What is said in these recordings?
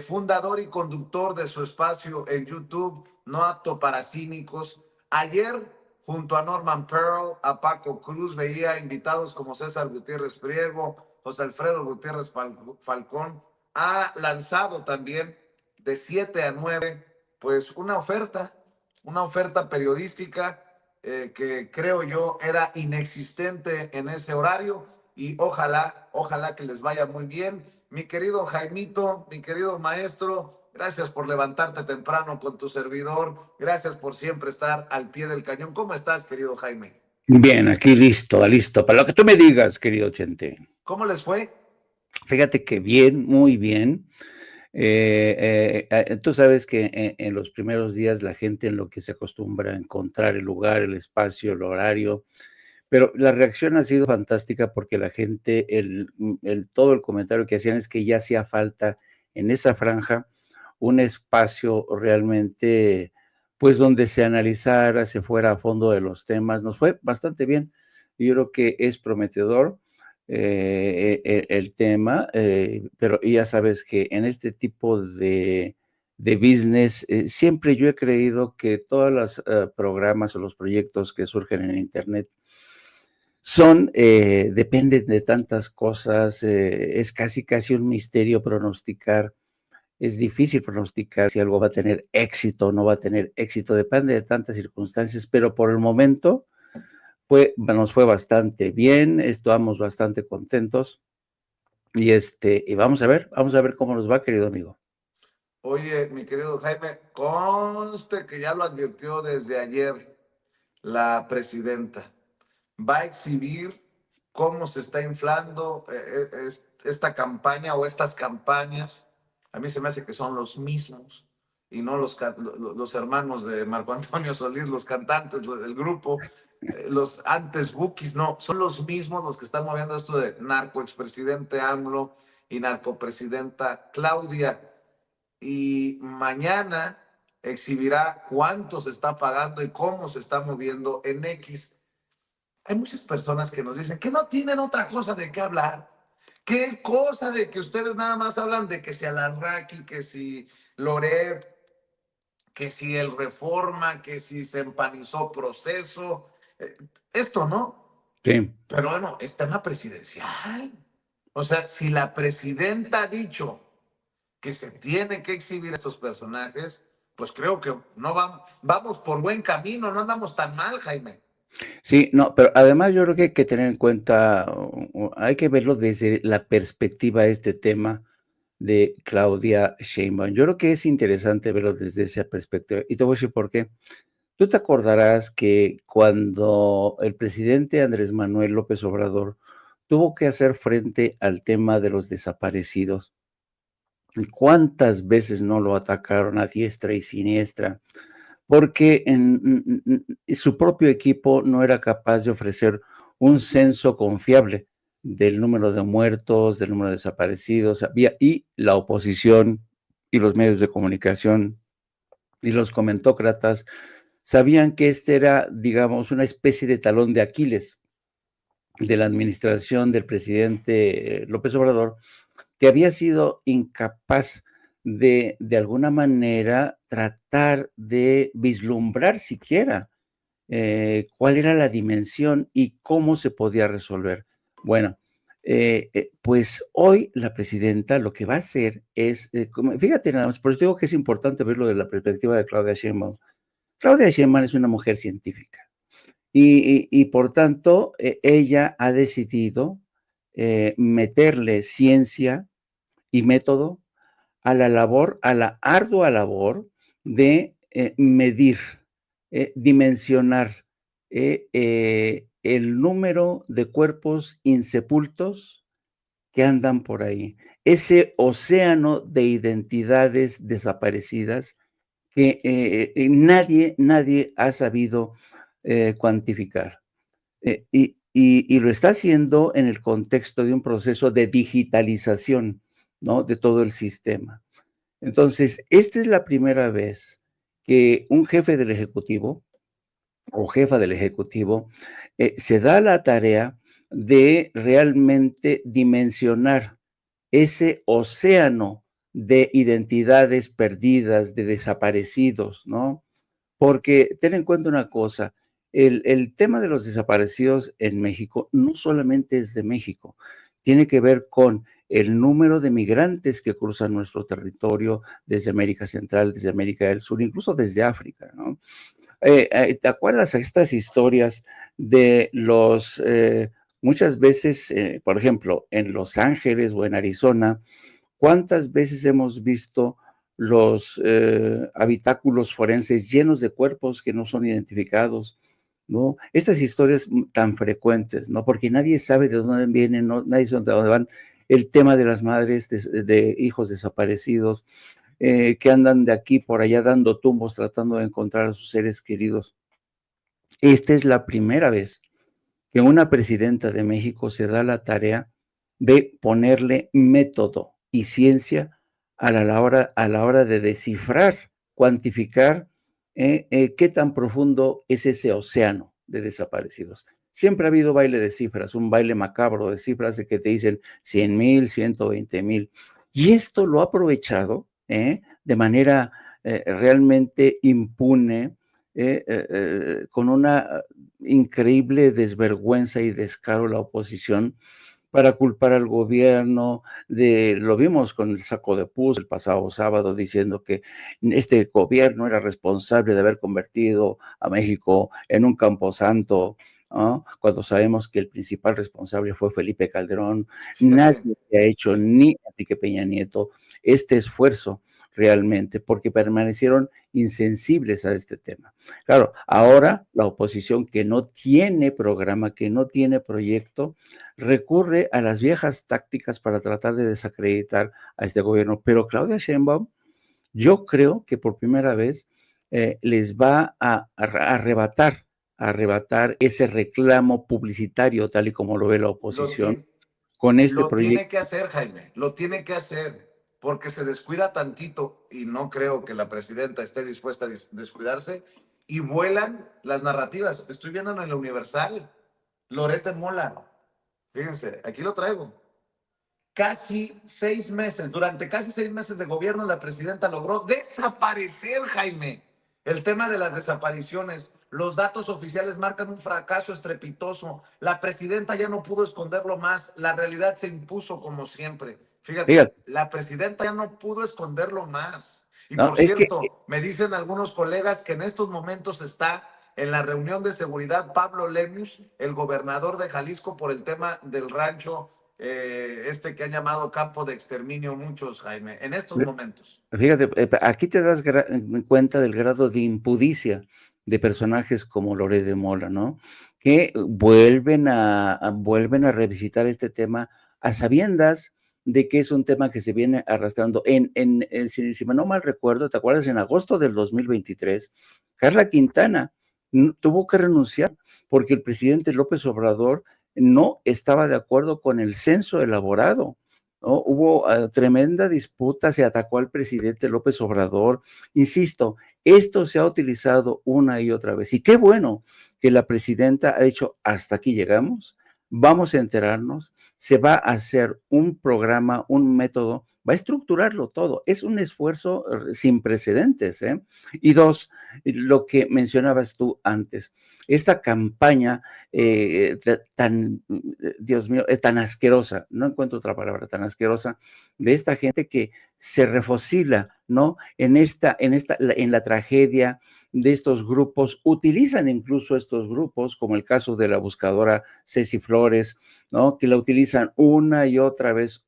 fundador y conductor de su espacio en YouTube, No Apto para Cínicos. Ayer, junto a Norman Pearl, a Paco Cruz, veía invitados como César Gutiérrez Priego, José Alfredo Gutiérrez Falcón. Ha lanzado también de 7 a 9, pues una oferta periodística que creo yo era inexistente en ese horario y ojalá que les vaya muy bien. Mi querido Jaimito, mi querido maestro, gracias por levantarte temprano con tu servidor, gracias por siempre estar al pie del cañón. ¿Cómo estás, querido Jaime? Bien, aquí listo, para lo que tú me digas, querido Chente. ¿Cómo les fue? Fíjate que bien, muy bien. Tú sabes que en los primeros días la gente en lo que se acostumbra a encontrar el lugar, el espacio, el horario, pero la reacción ha sido fantástica porque la gente, todo el comentario que hacían es que ya hacía falta en esa franja un espacio realmente, pues donde se analizara, se fuera a fondo de los temas. Nos fue bastante bien. Yo creo que es prometedor el tema, pero ya sabes que en este tipo de business, siempre yo he creído que todos los programas o los proyectos que surgen en Internet dependen de tantas cosas, es casi un misterio pronosticar, es difícil pronosticar si algo va a tener éxito o no va a tener éxito, depende de tantas circunstancias, pero por el momento nos fue bastante bien, estamos bastante contentos y vamos a ver cómo nos va, querido amigo. Oye, mi querido Jaime, conste que ya lo advirtió desde ayer la presidenta. Va a exhibir cómo se está inflando esta campaña o estas campañas. A mí se me hace que son los mismos y no los hermanos de Marco Antonio Solís, los cantantes del grupo, los antes bookies, no, son los mismos los que están moviendo esto de narco expresidente AMLO y narcopresidenta Claudia. Y mañana exhibirá cuánto se está pagando y cómo se está moviendo en X. Hay muchas personas que nos dicen que no tienen otra cosa de qué hablar. ¿Qué cosa de que ustedes nada más hablan de que si Alarraqui, que si Loret, que si el Reforma, que si se empanizó proceso? Esto no. Sí. Pero bueno, es tema presidencial. O sea, si la presidenta ha dicho que se tiene que exhibir estos personajes, pues creo que no vamos por buen camino, no andamos tan mal, Jaime. Sí, no, pero además yo creo que hay que tener en cuenta, hay que verlo desde la perspectiva de este tema de Claudia Sheinbaum. Yo creo que es interesante verlo desde esa perspectiva y te voy a decir por qué. Tú te acordarás que cuando el presidente Andrés Manuel López Obrador tuvo que hacer frente al tema de los desaparecidos, ¿cuántas veces no lo atacaron a diestra y siniestra? Porque su propio equipo no era capaz de ofrecer un censo confiable del número de muertos, del número de desaparecidos, y la oposición y los medios de comunicación y los comentócratas sabían que este era, digamos, una especie de talón de Aquiles de la administración del presidente López Obrador, que había sido incapaz de alguna manera, tratar de vislumbrar siquiera cuál era la dimensión y cómo se podía resolver. Bueno, pues hoy la presidenta lo que va a hacer es, fíjate nada más, por eso digo que es importante verlo de la perspectiva de Claudia Sheinbaum. Claudia Sheinbaum es una mujer científica y por tanto ella ha decidido meterle ciencia y método a la labor, a la ardua labor de medir, dimensionar el número de cuerpos insepultos que andan por ahí. Ese océano de identidades desaparecidas que nadie ha sabido cuantificar. Y lo está haciendo en el contexto de un proceso de digitalización, ¿no? De todo el sistema. Entonces, esta es la primera vez que un jefe del Ejecutivo o jefa del Ejecutivo se da la tarea de realmente dimensionar ese océano de identidades perdidas, de desaparecidos, ¿no? Porque ten en cuenta una cosa, el tema de los desaparecidos en México no solamente es de México, tiene que ver con el número de migrantes que cruzan nuestro territorio desde América Central, desde América del Sur, incluso desde África, ¿no? ¿Te acuerdas estas historias de los, muchas veces, por ejemplo, en Los Ángeles o en Arizona, cuántas veces hemos visto los habitáculos forenses llenos de cuerpos que no son identificados, ¿no? Estas historias tan frecuentes, ¿no? Porque nadie sabe de dónde vienen, ¿no? Nadie sabe de dónde van. El tema de las madres de hijos desaparecidos, que andan de aquí por allá dando tumbos tratando de encontrar a sus seres queridos. Esta es la primera vez que una presidenta de México se da la tarea de ponerle método y ciencia a la hora de descifrar, cuantificar qué tan profundo es ese océano de desaparecidos. Siempre ha habido baile de cifras, un baile macabro de cifras de que te dicen 100,000, 120,000. Y esto lo ha aprovechado de manera realmente impune, con una increíble desvergüenza y descaro la oposición para culpar al gobierno, lo vimos con el saco de pus el pasado sábado diciendo que este gobierno era responsable de haber convertido a México en un camposanto, ¿no? Cuando sabemos que el principal responsable fue Felipe Calderón. Fíjate, Nadie ha hecho, ni Enrique Peña Nieto, este esfuerzo realmente, porque permanecieron insensibles a este tema. Claro, ahora la oposición que no tiene programa, que no tiene proyecto, recurre a las viejas tácticas para tratar de desacreditar a este gobierno. Pero Claudia Sheinbaum, yo creo que por primera vez les va a arrebatar ese reclamo publicitario, tal y como lo ve la lo oposición, tiene. con este Lo tiene proyecto. que hacer, Jaime, lo tiene que hacer, porque se descuida tantito y no creo que la presidenta esté dispuesta a descuidarse y vuelan las narrativas. Estoy viendo en el Universal, Loreta Mola, fíjense, aquí lo traigo. Durante casi 6 meses de gobierno, la presidenta logró desaparecer, Jaime, el tema de las desapariciones. Los datos oficiales marcan un fracaso estrepitoso. La presidenta ya no pudo esconderlo más. La realidad se impuso como siempre. Fíjate, Fíjate, la presidenta ya no pudo esconderlo más. Y ¿no? por Es que, cierto, me dicen algunos colegas que en estos momentos está en la reunión de seguridad Pablo Lemus, el gobernador de Jalisco, por el tema del rancho este que han llamado campo de exterminio muchos, Jaime, en estos momentos. fíjate, aquí te das cuenta del grado de impudicia de personajes como Loret de Mola, ¿no? Que vuelven a revisitar este tema a sabiendas de que es un tema que se viene arrastrando. Si no mal recuerdo, ¿te acuerdas? En agosto del 2023, Carla Quintana tuvo que renunciar porque el presidente López Obrador no estaba de acuerdo con el censo elaborado, ¿no? Hubo tremenda disputa, se atacó al presidente López Obrador. Insisto, esto se ha utilizado una y otra vez. Y qué bueno que la presidenta ha dicho, hasta aquí llegamos, vamos a enterarnos, se va a hacer un programa, un método, va a estructurarlo todo. Es un esfuerzo sin precedentes, ¿eh? Y dos, lo que mencionabas tú antes, esta campaña tan, Dios mío, es tan asquerosa, no encuentro otra palabra, tan asquerosa, de esta gente que se refocila, ¿no? En la tragedia de estos grupos, utilizan incluso estos grupos, como el caso de la buscadora Ceci Flores, ¿no? Que la utilizan una y otra vez.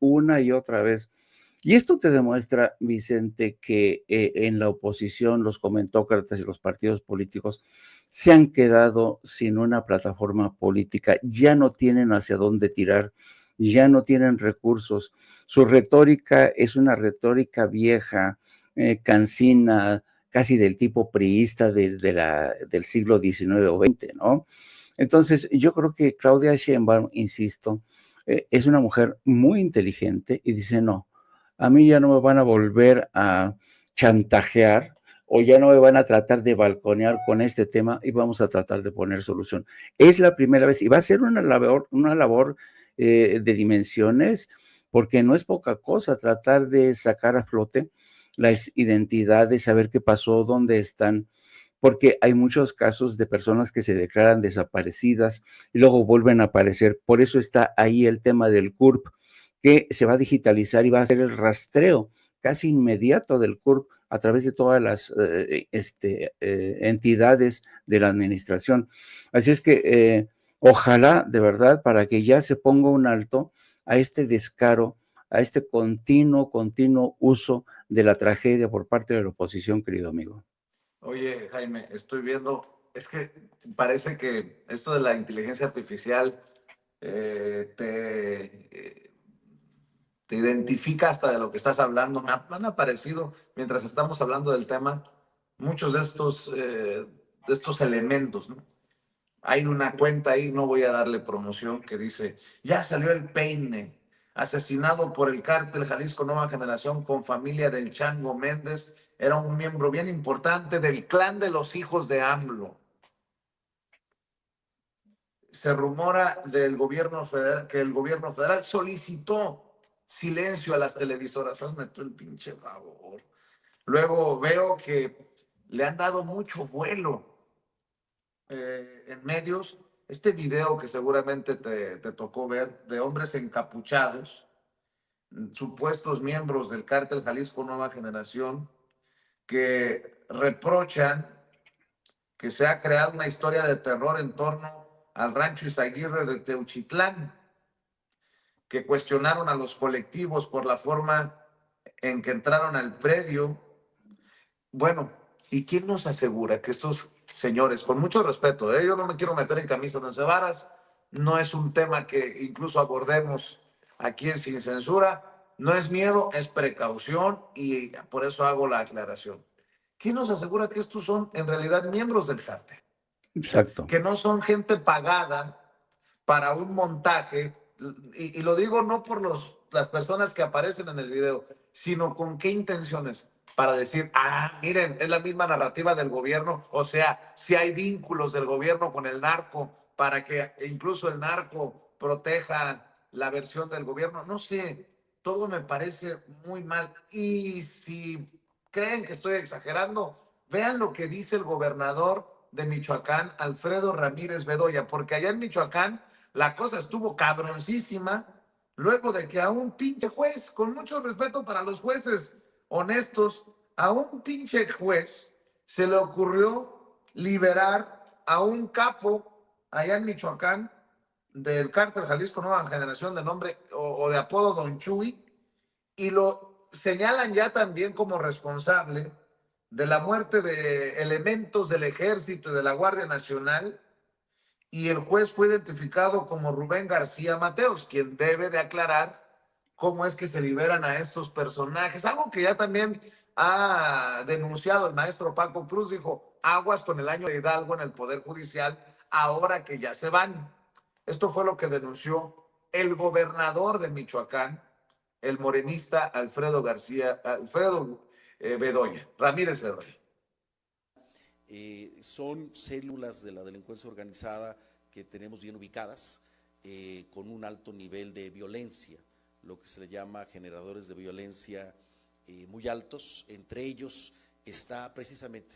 Y esto te demuestra, Vicente, que en la oposición, los comentócratas y los partidos políticos se han quedado sin una plataforma política, ya no tienen hacia dónde tirar, ya no tienen recursos. Su retórica es una retórica vieja, cansina, casi del tipo priista del siglo XIX o XX, ¿no? Entonces, yo creo que Claudia Sheinbaum, insisto, es una mujer muy inteligente y dice, no, a mí ya no me van a volver a chantajear o ya no me van a tratar de balconear con este tema y vamos a tratar de poner solución. Es la primera vez y va a ser una labor de dimensiones porque no es poca cosa tratar de sacar a flote las identidades, saber qué pasó, dónde están, porque hay muchos casos de personas que se declaran desaparecidas y luego vuelven a aparecer. Por eso está ahí el tema del CURP, que se va a digitalizar y va a hacer el rastreo casi inmediato del CURP a través de todas las entidades de la administración. Así es que ojalá, de verdad, para que ya se ponga un alto a este descaro, a este continuo uso de la tragedia por parte de la oposición, querido amigo. Oye, Jaime, estoy viendo, es que parece que esto de la inteligencia artificial te identifica hasta de lo que estás hablando. Han aparecido, mientras estamos hablando del tema, muchos de estos elementos, ¿no? Hay una cuenta ahí, no voy a darle promoción, que dice, ya salió el peine, asesinado por el cártel Jalisco Nueva Generación con familia del Chango Méndez, era un miembro bien importante del clan de los hijos de AMLO. Se rumora del gobierno federal, que el gobierno federal solicitó silencio a las televisoras. Hazme tú el pinche favor. Luego veo que le han dado mucho vuelo en medios este video que seguramente te tocó ver de hombres encapuchados, supuestos miembros del cártel Jalisco Nueva Generación, que reprochan que se ha creado una historia de terror en torno al rancho Izaguirre de Teuchitlán, que cuestionaron a los colectivos por la forma en que entraron al predio. Bueno, ¿y quién nos asegura que estos señores, con mucho respeto, yo no me quiero meter en camisa de once varas, no es un tema que incluso abordemos aquí en Sin Censura, no es miedo, es precaución y por eso hago la aclaración. ¿Quién nos asegura que estos son en realidad miembros del cártel? Exacto. Que no son gente pagada para un montaje, y lo digo no por las personas que aparecen en el video, sino con qué intenciones. Para decir, miren, es la misma narrativa del gobierno, o sea, si hay vínculos del gobierno con el narco para que incluso el narco proteja la versión del gobierno, no sé, todo me parece muy mal. Y si creen que estoy exagerando, vean lo que dice el gobernador de Michoacán, Alfredo Ramírez Bedoya, porque allá en Michoacán la cosa estuvo cabroncísima luego de que a un pinche juez, con mucho respeto para los jueces honestos, a un pinche juez se le ocurrió liberar a un capo allá en Michoacán del cártel Jalisco Nueva Generación de nombre o de apodo Don Chuy, y lo señalan ya también como responsable de la muerte de elementos del ejército y de la Guardia Nacional, y el juez fue identificado como Rubén García Mateos, quien debe de aclarar cómo es que se liberan a estos personajes, algo que ya también ha denunciado el maestro Paco Cruz. Dijo, aguas con el año de Hidalgo en el Poder Judicial, ahora que ya se van. Esto fue lo que denunció el gobernador de Michoacán, el morenista Alfredo Bedoya, Ramírez Bedoya. Son células de la delincuencia organizada que tenemos bien ubicadas, con un alto nivel de violencia, lo que se le llama generadores de violencia muy altos. Entre ellos está precisamente,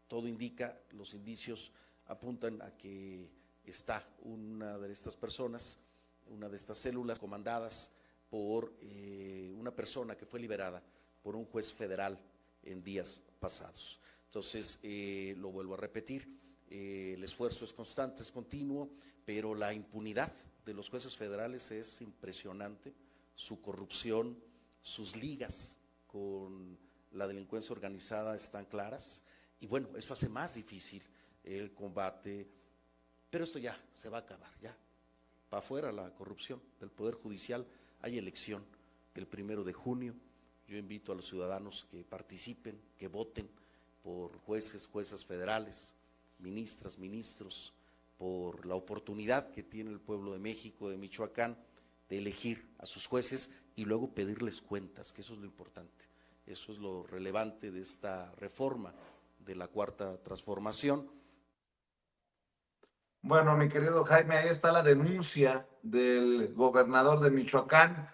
todo indica, los indicios apuntan a que está una de estas personas, una de estas células comandadas por una persona que fue liberada por un juez federal en días pasados. Entonces, lo vuelvo a repetir, el esfuerzo es constante, es continuo, pero la impunidad de los jueces federales es impresionante, su corrupción, sus ligas con la delincuencia organizada están claras, y bueno, eso hace más difícil el combate, pero esto ya se va a acabar, ya, para afuera la corrupción del Poder Judicial. Hay elección el 1 de junio, yo invito a los ciudadanos que participen, que voten por jueces, juezas federales, ministras, ministros, por la oportunidad que tiene el pueblo de México, de Michoacán, de elegir a sus jueces y luego pedirles cuentas, que eso es lo importante, eso es lo relevante de esta reforma de la Cuarta Transformación. Bueno, mi querido Jaime, ahí está la denuncia del gobernador de Michoacán.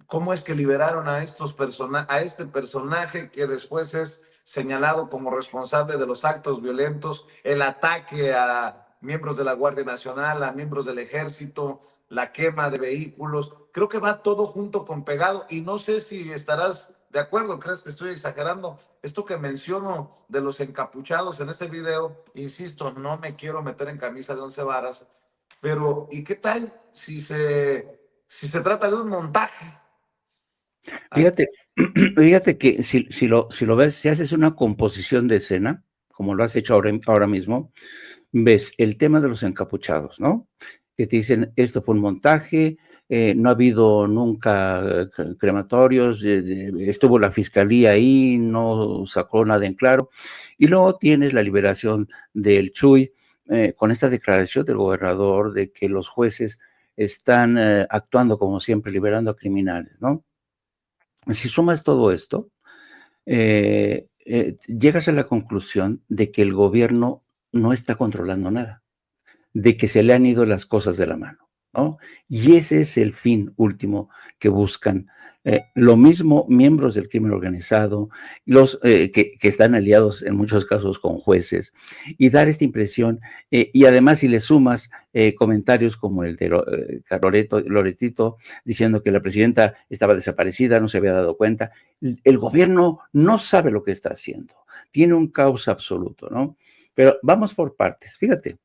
¿Cómo es que liberaron a a este personaje que después es señalado como responsable de los actos violentos, el ataque a miembros de la Guardia Nacional, a miembros del Ejército, la quema de vehículos? Creo que va todo junto con pegado y no sé si estarás de acuerdo, crees que estoy exagerando. Esto que menciono de los encapuchados en este video, insisto, no me quiero meter en camisa de 11 varas, pero ¿y qué tal si se trata de un montaje? Fíjate, fíjate que si lo ves, si haces una composición de escena, como lo has hecho ahora mismo, ves el tema de los encapuchados, ¿no? Que te dicen, esto fue un montaje, no ha habido nunca crematorios, estuvo la fiscalía ahí, no sacó nada en claro. Y luego tienes la liberación del Chuy, con esta declaración del gobernador de que los jueces están actuando como siempre, liberando a criminales, ¿no? Si sumas todo esto, llegas a la conclusión de que el gobierno no está controlando nada, de que se le han ido las cosas de la mano, ¿no? Y ese es el fin último que buscan. Lo mismo miembros del crimen organizado, los que están aliados en muchos casos con jueces, y dar esta impresión, y además si le sumas comentarios como el de Loretito, diciendo que la presidenta estaba desaparecida, no se había dado cuenta, el gobierno no sabe lo que está haciendo, tiene un caos absoluto, ¿no? Pero vamos por partes, fíjate.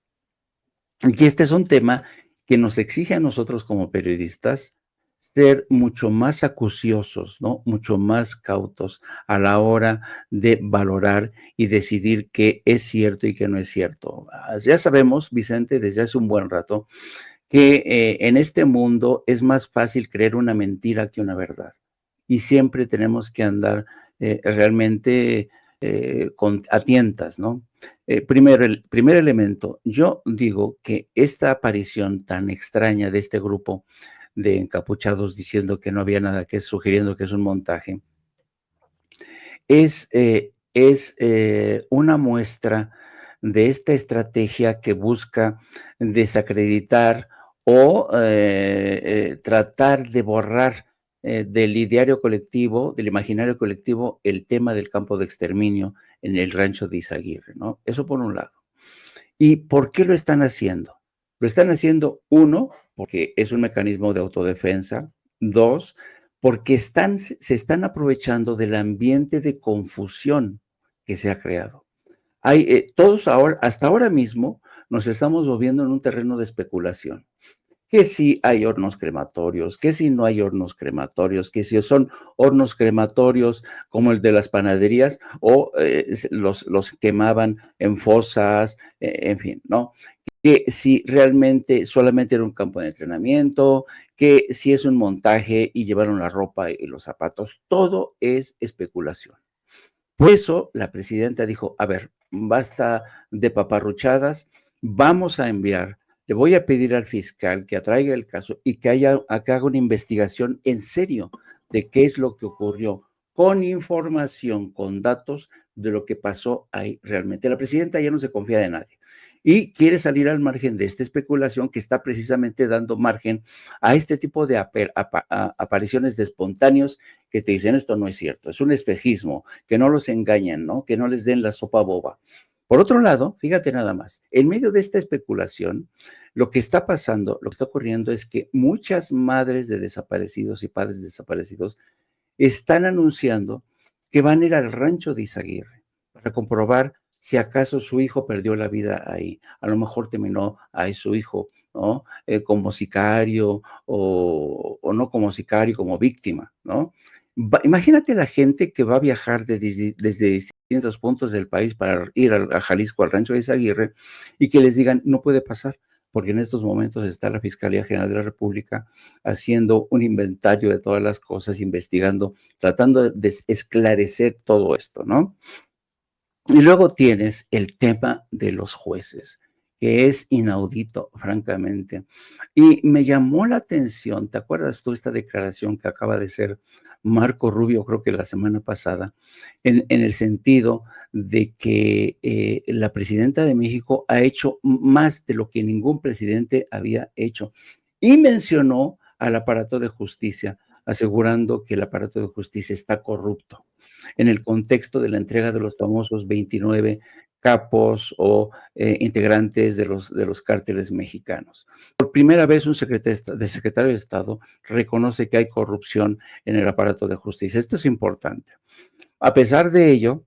Y este es un tema que nos exige a nosotros como periodistas ser mucho más acuciosos, ¿no? Mucho más cautos a la hora de valorar y decidir qué es cierto y qué no es cierto. Ya sabemos, Vicente, desde hace un buen rato, que en este mundo es más fácil creer una mentira que una verdad. Y siempre tenemos que andar realmente a tientas, ¿no? Primero, el primer elemento, yo digo que esta aparición tan extraña de este grupo de encapuchados diciendo que no había nada, que es sugiriendo que es un montaje, es una muestra de esta estrategia que busca desacreditar o tratar de borrar del ideario colectivo, del imaginario colectivo, el tema del campo de exterminio en el rancho de Izaguirre, ¿no? Eso por un lado. ¿Y por qué lo están haciendo? Lo están haciendo, uno, porque es un mecanismo de autodefensa. Dos, porque se están aprovechando del ambiente de confusión que se ha creado. Todos ahora, hasta ahora mismo, nos estamos moviendo en un terreno de especulación. Que si hay hornos crematorios, que si no hay hornos crematorios, que si son hornos crematorios como el de las panaderías o los quemaban en fosas, en fin, ¿no? Que si realmente solamente era un campo de entrenamiento, que si es un montaje y llevaron la ropa y los zapatos, todo es especulación. Por eso la presidenta dijo, a ver, basta de paparruchadas, vamos a enviar, le voy a pedir al fiscal que atraiga el caso y que haga una investigación en serio de qué es lo que ocurrió, con información, con datos de lo que pasó ahí realmente. La presidenta ya no se confía de nadie y quiere salir al margen de esta especulación que está precisamente dando margen a este tipo de apariciones de espontáneos que te dicen esto no es cierto, es un espejismo, que no los engañen, ¿no? Que no les den la sopa boba. Por otro lado, fíjate nada más, en medio de esta especulación, lo que está pasando, lo que está ocurriendo es que muchas madres de desaparecidos y padres de desaparecidos están anunciando que van a ir al rancho de Izaguirre para comprobar si acaso su hijo perdió la vida ahí. A lo mejor terminó ahí su hijo, ¿no? Como sicario o no como sicario, como víctima, ¿no? Imagínate la gente que va a viajar desde distintos puntos del país para ir a Jalisco, al rancho de Izaguirre, y que les digan, no puede pasar, porque en estos momentos está la Fiscalía General de la República haciendo un inventario de todas las cosas, investigando, tratando de esclarecer todo esto, ¿no? Y luego tienes el tema de los jueces, que es inaudito, francamente. Y me llamó la atención, ¿te acuerdas tú esta declaración que acaba de ser Marco Rubio, creo que la semana pasada, en el sentido de que la presidenta de México ha hecho más de lo que ningún presidente había hecho y mencionó al aparato de justicia, asegurando que el aparato de justicia está corrupto en el contexto de la entrega de los famosos 29 capos o integrantes de los cárteles mexicanos. Por primera vez un secretario de Estado reconoce que hay corrupción en el aparato de justicia. Esto es importante. A pesar de ello,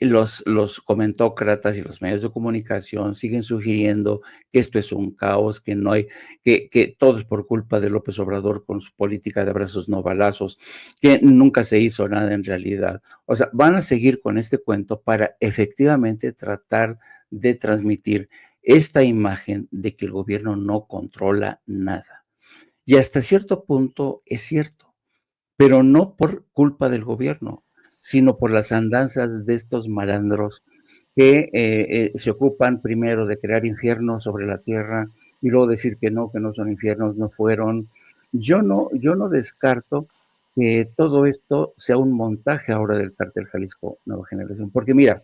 los comentócratas y los medios de comunicación siguen sugiriendo que esto es un caos, que no hay, que todo es por culpa de López Obrador con su política de abrazos no balazos, que nunca se hizo nada en realidad. O sea, van a seguir con este cuento para efectivamente tratar de transmitir esta imagen de que el gobierno no controla nada. Y hasta cierto punto es cierto, pero no por culpa del gobierno, sino por las andanzas de estos malandros que se ocupan primero de crear infiernos sobre la tierra y luego decir que no son infiernos, no fueron. Yo no descarto que todo esto sea un montaje ahora del Cártel Jalisco Nueva Generación, porque mira,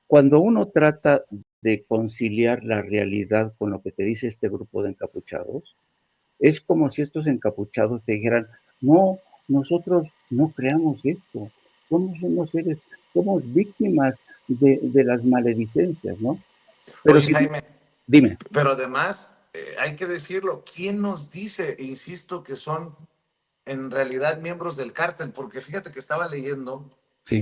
cuando uno trata de conciliar la realidad con lo que te dice este grupo de encapuchados, es como si estos encapuchados te dijeran, no, nosotros no creamos esto, somos unos seres, somos víctimas de las maledicencias, ¿no? Pero Oye, si, Jaime, dime, pero además hay que decirlo, ¿quién nos dice, e insisto, que son en realidad miembros del cártel? Porque fíjate que estaba leyendo sí,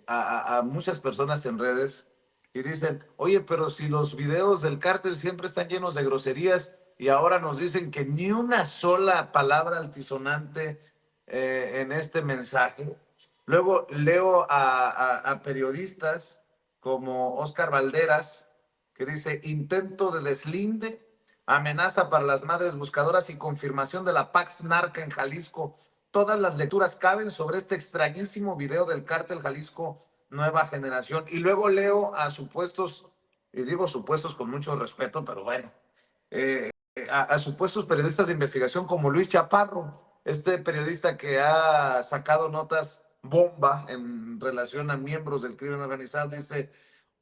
a muchas personas en redes y dicen, oye, pero si los videos del cártel siempre están llenos de groserías y ahora nos dicen que ni una sola palabra altisonante en este mensaje. Luego leo a periodistas como Oscar Valderas, que dice intento de deslinde, amenaza para las madres buscadoras y confirmación de la Pax Narca en Jalisco. Todas las lecturas caben sobre este extrañísimo video del cártel Jalisco Nueva Generación. Y luego leo a supuestos, y digo supuestos con mucho respeto, pero bueno, a supuestos periodistas de investigación como Luis Chaparro, este periodista que ha sacado notas bomba en relación a miembros del crimen organizado, dice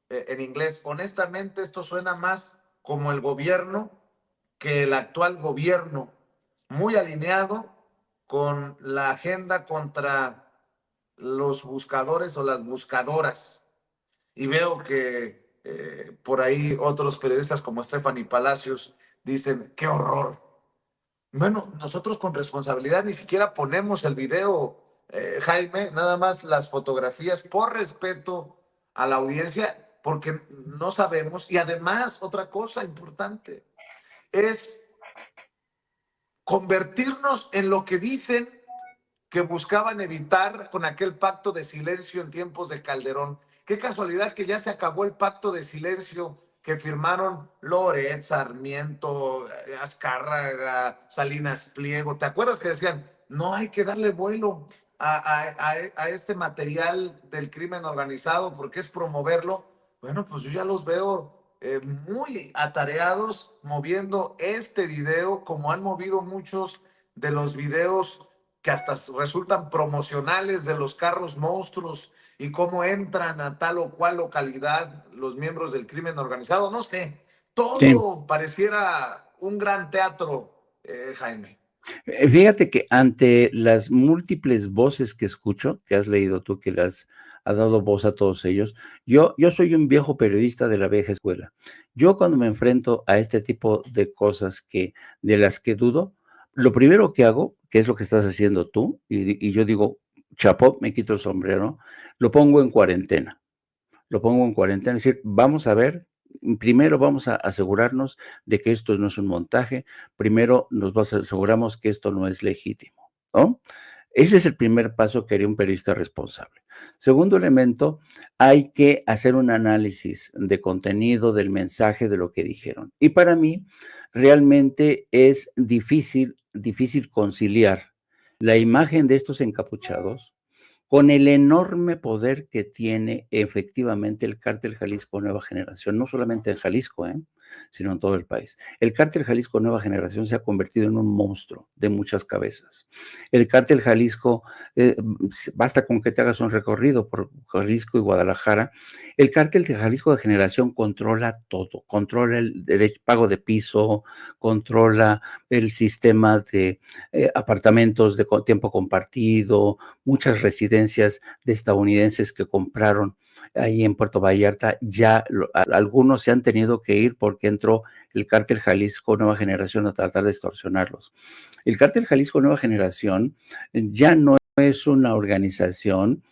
en inglés, honestamente esto suena más como el gobierno que el actual gobierno, muy alineado con la agenda contra los buscadores o las buscadoras. Y veo que por ahí otros periodistas como Stephanie Palacios dicen, qué horror. Bueno, nosotros con responsabilidad ni siquiera ponemos el video, Jaime, nada más las fotografías por respeto a la audiencia, porque no sabemos. Y además, otra cosa importante es convertirnos en lo que dicen que buscaban evitar con aquel pacto de silencio en tiempos de Calderón. Qué casualidad que ya se acabó el pacto de silencio que firmaron Loret, Sarmiento, Azcárraga, Salinas Pliego. ¿Te acuerdas que decían, no hay que darle vuelo a este material del crimen organizado porque es promoverlo? Bueno, pues yo ya los veo muy atareados moviendo este video como han movido muchos de los videos que hasta resultan promocionales de los carros monstruos y cómo entran a tal o cual localidad los miembros del crimen organizado. No sé, sí. todo pareciera un gran teatro, Jaime. Fíjate que ante las múltiples voces que escucho, que has leído tú, que le has dado voz a todos ellos, yo soy un viejo periodista de la vieja escuela. Yo cuando me enfrento a este tipo de cosas de las que dudo, lo primero que hago, que es lo que estás haciendo tú, y yo digo, chapo, me quito el sombrero, lo pongo en cuarentena. Lo pongo en cuarentena, es decir, vamos a ver, primero vamos a asegurarnos de que esto no es un montaje, primero aseguramos que esto no es legítimo, ¿no? Ese es el primer paso que haría un periodista responsable. Segundo elemento, hay que hacer un análisis de contenido, del mensaje, de lo que dijeron. Y para mí, realmente es difícil conciliar la imagen de estos encapuchados con el enorme poder que tiene efectivamente el Cártel Jalisco Nueva Generación, no solamente en Jalisco, sino en todo el país. El Cártel Jalisco Nueva Generación se ha convertido en un monstruo de muchas cabezas. El Cártel Jalisco, basta con que te hagas un recorrido por Jalisco y Guadalajara, el Cártel de Jalisco de Generación controla todo, controla el pago de piso, controla el sistema de apartamentos de tiempo compartido, muchas residencias de estadounidenses que compraron ahí en Puerto Vallarta, ya algunos se han tenido que ir porque entró el Cártel Jalisco Nueva Generación a tratar de extorsionarlos. El Cártel Jalisco Nueva Generación ya no es una organización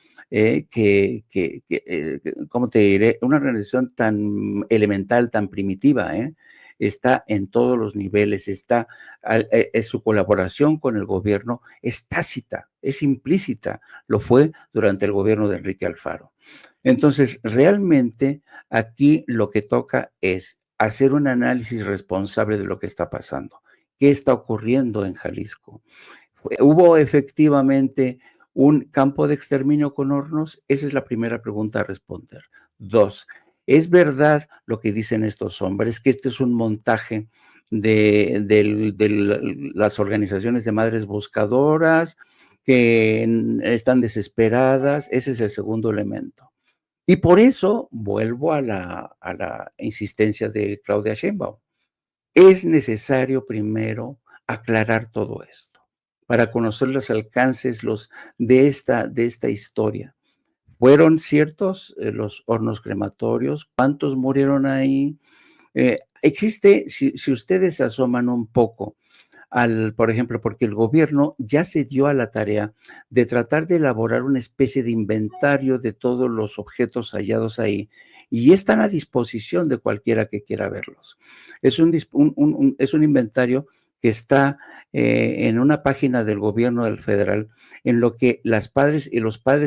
¿cómo te diré? Una organización tan elemental, tan primitiva, está en todos los niveles, su colaboración con el gobierno es tácita, es implícita, lo fue durante el gobierno de Enrique Alfaro. Entonces, realmente aquí lo que toca es hacer un análisis responsable de lo que está pasando. ¿Qué está ocurriendo en Jalisco? ¿Hubo efectivamente un campo de exterminio con hornos? Esa es la primera pregunta a responder. 2, ¿es verdad lo que dicen estos hombres, que este es un montaje de las organizaciones de madres buscadoras que están desesperadas? Ese es el segundo elemento. Y por eso vuelvo a la insistencia de Claudia Sheinbaum. Es necesario primero aclarar todo esto para conocer los alcances de esta historia. ¿Fueron ciertos los hornos crematorios? ¿Cuántos murieron ahí? Existe, si ustedes se asoman un poco por ejemplo, porque el gobierno ya se dio a la tarea de tratar de elaborar una especie de inventario de todos los objetos hallados ahí y están a disposición de cualquiera que quiera verlos. Es un inventario que está en una página del gobierno del federal, en lo que los padres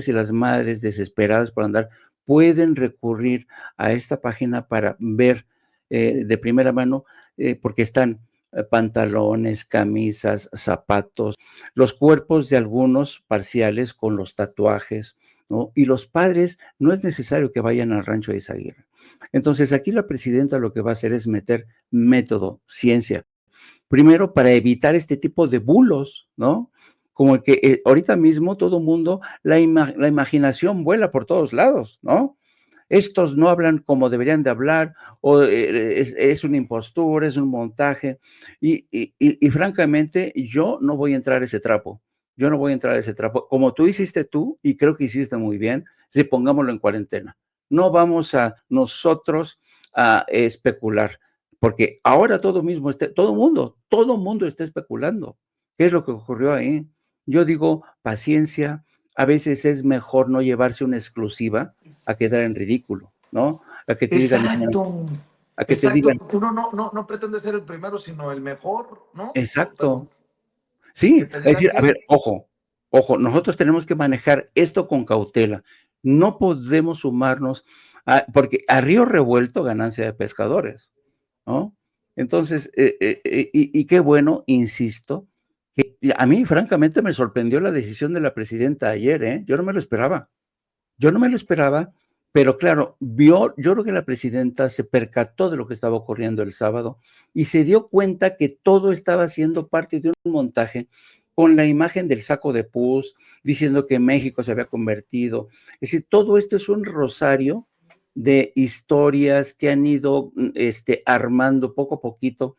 y las madres desesperadas por andar pueden recurrir a esta página para ver de primera mano, porque están pantalones, camisas, zapatos, los cuerpos de algunos parciales con los tatuajes, ¿no? Y los padres no es necesario que vayan al rancho de Izaguirre. Entonces, aquí la presidenta lo que va a hacer es meter método, ciencia, primero para evitar este tipo de bulos, ¿no? Como el que ahorita mismo todo mundo, la imaginación vuela por todos lados, ¿no? Estos no hablan como deberían de hablar, o es una impostura, es un montaje, y francamente yo no voy a entrar a ese trapo, yo no voy a entrar a ese trapo, como tú, y creo que hiciste muy bien, si pongámoslo en cuarentena, no vamos a nosotros a especular, porque ahora todo mundo está especulando, ¿qué es lo que ocurrió ahí? Yo digo, paciencia, a veces es mejor no llevarse una exclusiva a quedar en ridículo, ¿no? A que te digan, Exacto, a que te exacto. digan, Uno no pretende ser el primero, sino el mejor, ¿no? Pero exacto. que Sí, te es digan decir, a ver, que ojo, nosotros tenemos que manejar esto con cautela. No podemos sumarnos porque a río revuelto ganancia de pescadores, ¿no? Entonces, y qué bueno, insisto, que a mí francamente me sorprendió la decisión de la presidenta ayer, ¿eh? Yo no me lo esperaba. Yo no me lo esperaba, pero claro, yo creo que la presidenta se percató de lo que estaba ocurriendo el sábado y se dio cuenta que todo estaba siendo parte de un montaje con la imagen del saco de pus, diciendo que México se había convertido. Es decir, todo esto es un rosario de historias que han ido armando poco a poquito.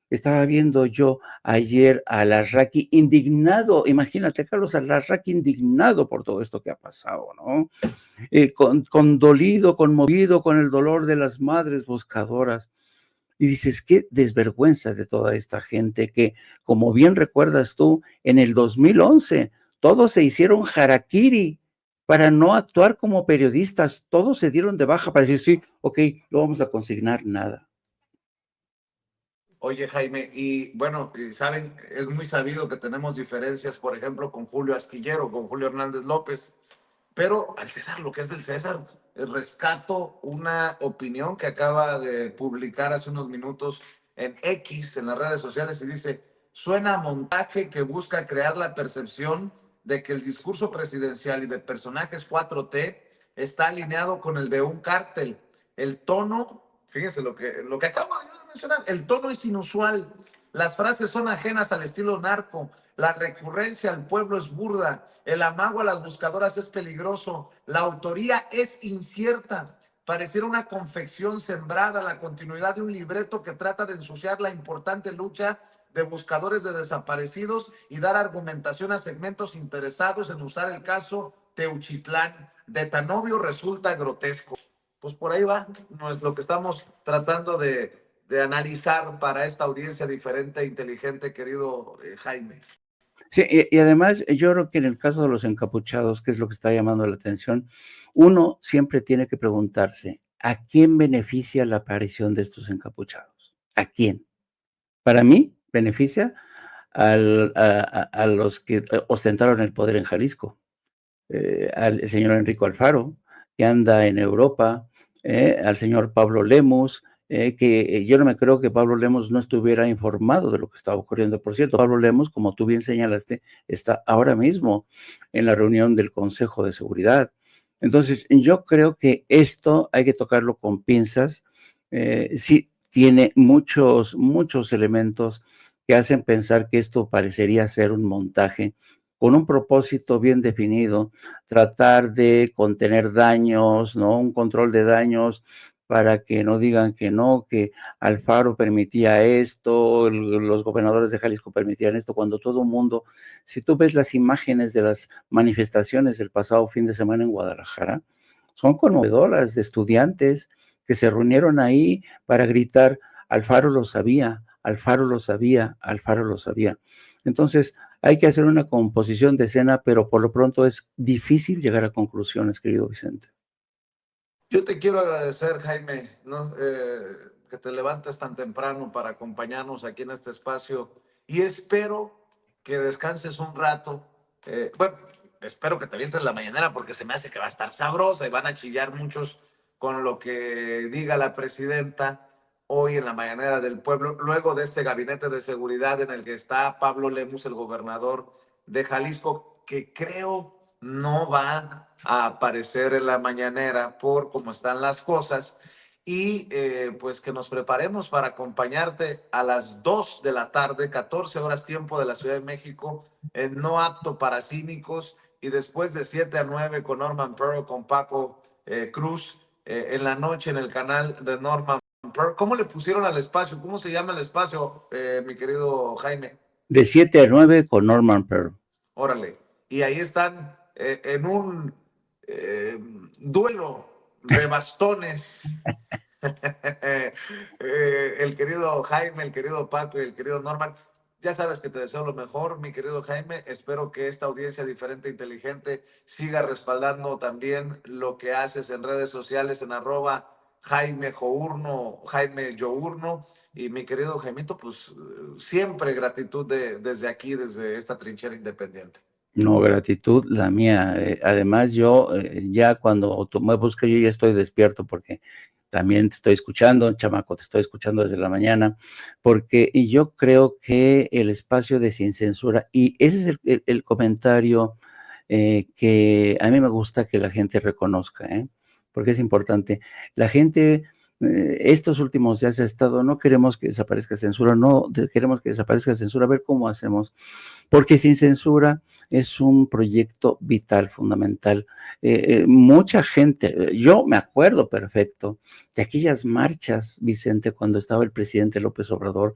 Estaba viendo yo ayer a Larraqui indignado, imagínate, Carlos, a Larraqui indignado por todo esto que ha pasado, ¿no? Condolido, conmovido con el dolor de las madres buscadoras. Y dices, qué desvergüenza de toda esta gente que, como bien recuerdas tú, en el 2011 todos se hicieron harakiri para no actuar como periodistas, todos se dieron de baja para decir, sí, ok, no vamos a consignar nada. oye, Jaime, y bueno, saben, es muy sabido que tenemos diferencias, por ejemplo, con Julio Astillero, con Julio Hernández López, pero al César, lo que es del César, rescato una opinión que acaba de publicar hace unos minutos en X, en las redes sociales, y dice, suena a montaje que busca crear la percepción de que el discurso presidencial y de personajes 4T está alineado con el de un cártel. El tono, fíjense lo que acabo de mencionar, el tono es inusual, las frases son ajenas al estilo narco, la recurrencia al pueblo es burda, el amago a las buscadoras es peligroso, la autoría es incierta. Pareciera una confección sembrada, la continuidad de un libreto que trata de ensuciar la importante lucha de buscadores de desaparecidos y dar argumentación a segmentos interesados en usar el caso Teuchitlán. De tan obvio resulta grotesco. Pues por ahí va, no es lo que estamos tratando de analizar para esta audiencia diferente e inteligente, querido Jaime. Sí, y además yo creo que en el caso de los encapuchados, que es lo que está llamando la atención, uno siempre tiene que preguntarse, ¿a quién beneficia la aparición de estos encapuchados? ¿A quién? Para mí, beneficia a los que ostentaron el poder en Jalisco, al señor Enrico Alfaro, que anda en Europa, al señor Pablo Lemus, que yo no me creo que Pablo Lemus no estuviera informado de lo que estaba ocurriendo. Por cierto, Pablo Lemus, como tú bien señalaste, está ahora mismo en la reunión del Consejo de Seguridad. Entonces, yo creo que esto hay que tocarlo con pinzas. Sí, tiene muchos elementos que hacen pensar que esto parecería ser un montaje con un propósito bien definido, tratar de contener daños, ¿no? Un control de daños para que no digan que no, que Alfaro permitía esto, los gobernadores de Jalisco permitían esto, cuando todo el mundo, si tú ves las imágenes de las manifestaciones del pasado fin de semana en Guadalajara, son conmovedoras de estudiantes que se reunieron ahí para gritar, Alfaro lo sabía, Alfaro lo sabía, Alfaro lo sabía. Entonces, hay que hacer una composición de escena, pero por lo pronto es difícil llegar a conclusiones, querido Vicente. Yo te quiero agradecer, Jaime, ¿no? Que te levantes tan temprano para acompañarnos aquí en este espacio y espero que descanses un rato. Bueno, espero que te avientes la mañanera porque se me hace que va a estar sabrosa y van a chillar muchos con lo que diga la presidenta hoy en la mañanera del pueblo, luego de este gabinete de seguridad en el que está Pablo Lemus, el gobernador de Jalisco, que creo no va a aparecer en la mañanera por cómo están las cosas y pues que nos preparemos para acompañarte a las 2 de la tarde, 14 horas tiempo de la Ciudad de México, en No Apto para Cínicos y después de 7 a 9 con Norman Pearl, con Paco Cruz, en la noche en el canal de Norman Pearl. ¿Cómo le pusieron al espacio? ¿Cómo se llama el espacio, mi querido Jaime? De 7 a 9 con Norman Pearl. Órale. Y ahí están en un duelo de bastones. El querido Jaime, el querido Paco y el querido Norman. Ya sabes que te deseo lo mejor, mi querido Jaime. Espero que esta audiencia diferente e inteligente siga respaldando también lo que haces en redes sociales en @Jaime Journo, Jaime Journo. Y mi querido Jaimito, pues siempre gratitud desde aquí, desde esta trinchera independiente. No, gratitud la mía. Además, yo ya cuando tú me buscas, yo ya estoy despierto porque también te estoy escuchando, chamaco, te estoy escuchando desde la mañana, porque y yo creo que el espacio de Sin Censura, y ese es el comentario que a mí me gusta que la gente reconozca, porque es importante. La gente, estos últimos días ha estado, no queremos que desaparezca censura, no queremos que desaparezca censura, a ver cómo hacemos, porque Sin Censura es un proyecto vital, fundamental. Mucha gente, yo me acuerdo perfecto de aquellas marchas, Vicente, cuando estaba el presidente López Obrador,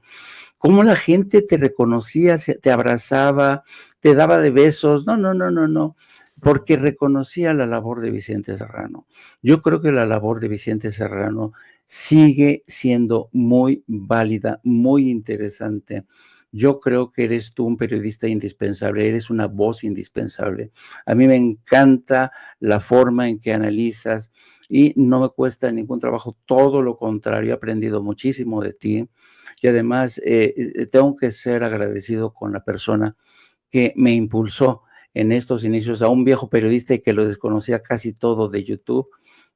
cómo la gente te reconocía, te abrazaba, te daba de besos, no, porque reconocía la labor de Vicente Serrano. Yo creo que la labor de Vicente Serrano sigue siendo muy válida, muy interesante. Yo creo que eres tú un periodista indispensable, eres una voz indispensable. A mí me encanta la forma en que analizas y no me cuesta ningún trabajo, todo lo contrario, he aprendido muchísimo de ti y además tengo que ser agradecido con la persona que me impulsó en estos inicios a un viejo periodista y que lo desconocía casi todo de YouTube.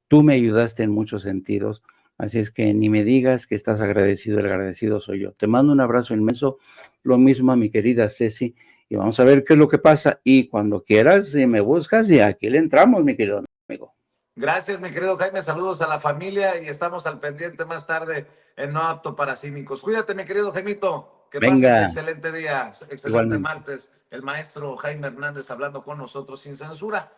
Tú me ayudaste en muchos sentidos. Así es que ni me digas que estás agradecido, el agradecido soy yo. Te mando un abrazo inmenso, lo mismo a mi querida Ceci, y vamos a ver qué es lo que pasa. Y cuando quieras, si me buscas, y aquí le entramos, mi querido amigo. Gracias, mi querido Jaime. Saludos a la familia y estamos al pendiente más tarde en No Apto para Cínicos. Cuídate, mi querido Jaimito. Que pases Venga, excelente día, excelente igualmente. martes. El maestro Jaime Hernández hablando con nosotros sin censura.